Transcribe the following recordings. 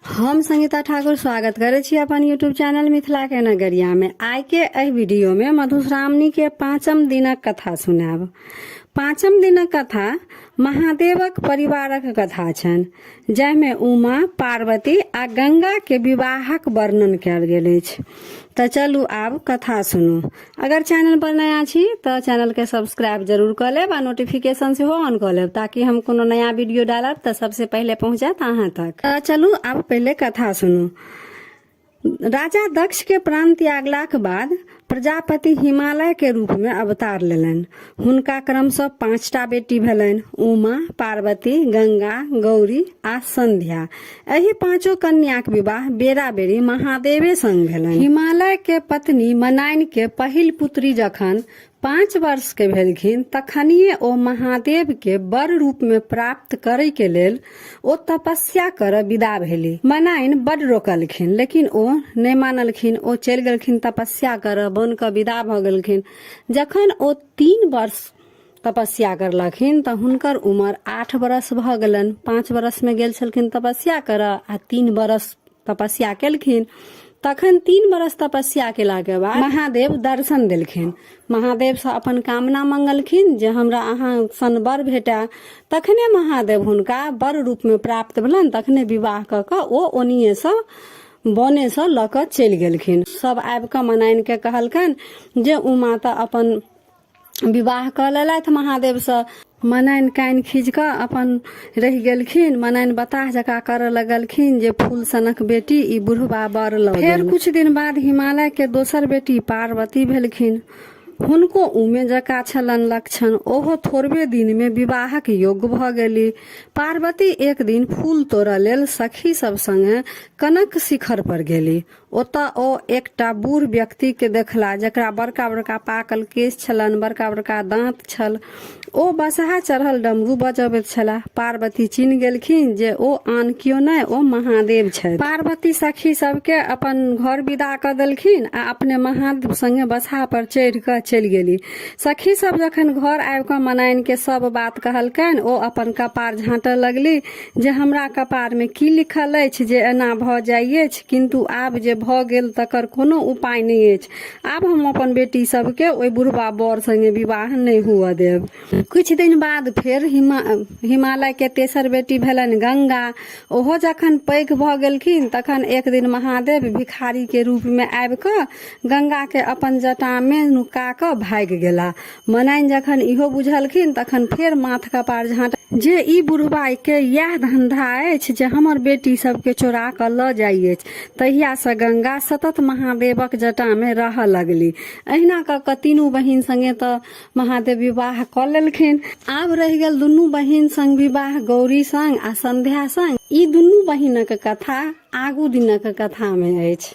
हम संगीता ठाकुर स्वागत करे छी अपन यूट्यूब चैनल मिथिला के नगरिया में। आइ के एहि वीडियो में मधुश्रावणी के 5म दिनक कथा सुनाब। 5म दिनक कथा महादेवक परिवारक कथा छनि, जाहिमे उमा, पार्वती आ गंगा के विवाहक वर्णन कयल गेल अछि। तो चलू आब कथा सुनू। अगर चैनल पर नया छी तो चैनल के सब्सक्राइब जरूर कर लेब आ नोटिफिकेशन से ऑन कर लेब, ताकि हम कोनो नया वीडियो डालब तो सबसे पहले पहुंचत अहाँ तक। तो चलू आब पहले कथा सुनू। राजा दक्ष के प्राण त्यागलाक बाद प्रजापति हिमालय के रूप में अवतार लेलनि। हुनका क्रमशः 5टा बेटी भेलनि: उमा, पार्वती, गंगा, गौरी आ संध्या। एहि 5 कन्याक विवाह बेरा बेरी महादेवे संग भेलनि। हिमालय के पत्नी मनाइन के पहिल पुत्री जखन 5 वर्ष के भेलखिन, तखनिए ओ महादेव के वर रूप में प्राप्त करय के लेल ओ तपस्या कर विदा भेली। मनाइन बड रोकलखिन, लेकिन ओ नहीं मानलखिन। ओ चलि गेलखिन तपस्या कर, बन के विदा भ गेलखिन। जखन ओ 3 वर्ष तपस्या करलखिन त हुनकर उम्र 8 वर्ष भ गेलनि। 5 वर्ष में गेल छलखिन तपस्या कर आ 3 वर्ष तपस्या केलखिन। तखन 3 वर्ष तपस्या केला के बाद महादेव दर्शन देलखिन। महादेव से अपन कामना मंगलखिन जे हमरा अहाँ सन वर भेटा। तखने महादेव हुनका वर रूप में प्राप्त भेलनि। तखने विवाह क के ओ ओनिए से बने से ल के चलि गेलखिन। सब आबि के मनाइन के कहलखिन जे उमा त अपन विवाह क लेलथि महादेव से। मनाइन कान खींच के अपन रह गेलखिन। मनाइन बताह जका कर लगलखिन जे फूल सनक बेटी ई बुढ़वा बर लग। फिर कुछ दिन बाद हिमालय के दोसर बेटी पार्वती भेलखिन। हुनको उमे जका छलन लक्षण, ओहो थोड़बे दिन में विवाहक योग्य भ गेली। पार्वती एक दिन फूल तोड़ लेल सखी सब संगे कनक शिखर पर गेली। ओतऽ ओ एकटा बूढ़ व्यक्ति के देखला, जकरा बड़का बड़का पाकल केश छलन, बड़का बड़का दांत छल। ओ बसहा चढ़ल डमरू बजबैत छला। पार्वती चिन्ह गेलखिन जे ओ आन कियो नहि, ओ महादेव छथि। पार्वती सखी सबके अपन घर विदा क देलखिन आ अपने महादेव संगे बसहा पर चढ़ि क चलि गेली। सखी सब जखन घर आबि क मनाइन के सब बात कहलकनि, ओ अपन कपार झाँटऽ लगली जे हमरा कपार में की लिखल अछि जे एना भ जाइ अछि, किंतु आब जे भ गेल तकर कोनो उपाय नहीं अछि। आब हम अपन बेटी सबके ओइ बुढ़वा बर संगे विवाह नहीं हुआ देब। कुछ दिन बाद फिर हिमालय के तेसर बेटी भेलनि गंगा। ओहो जखन पैघ भ गेलखिन, तखन एक दिन महादेव भिखारी के रूप में आबि क गंगा के अपन जटा में नुका क भाग गेला। मनाइन जखन इहो बुझलखिन, तखन फेर माथ कपार झाँट जे ई बुढ़वा के यह धंधा अछि जे हमर बेटी सबके चोरा क ल जाइ अछि। तहिया से गंगा सतत महादेवक जटा में रह लगली। अहिना क के 3 बहिन संगे त महादेव विवाह क लेलखिन। आब रह गेल दुनू बहिन संग विवाह, गौरी संग आ संध्या संग। ई दुनू बहिनक कथा आगू दिनक कथा में अछि।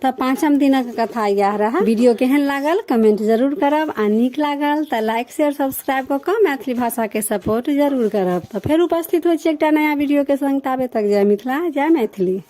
तो 5म दिनक कथा यह रहा। वीडियो केहन लागल कमेंट जरूर करब, आ नीक लागल तो लाइक शेयर सब्सक्राइब क के मैथिली भाषा के सपोर्ट जरूर करब। तो फिर उपस्थित हो एकटा नया वीडियो के संग। ताबे तक जय मिथिला, जय मैथिली।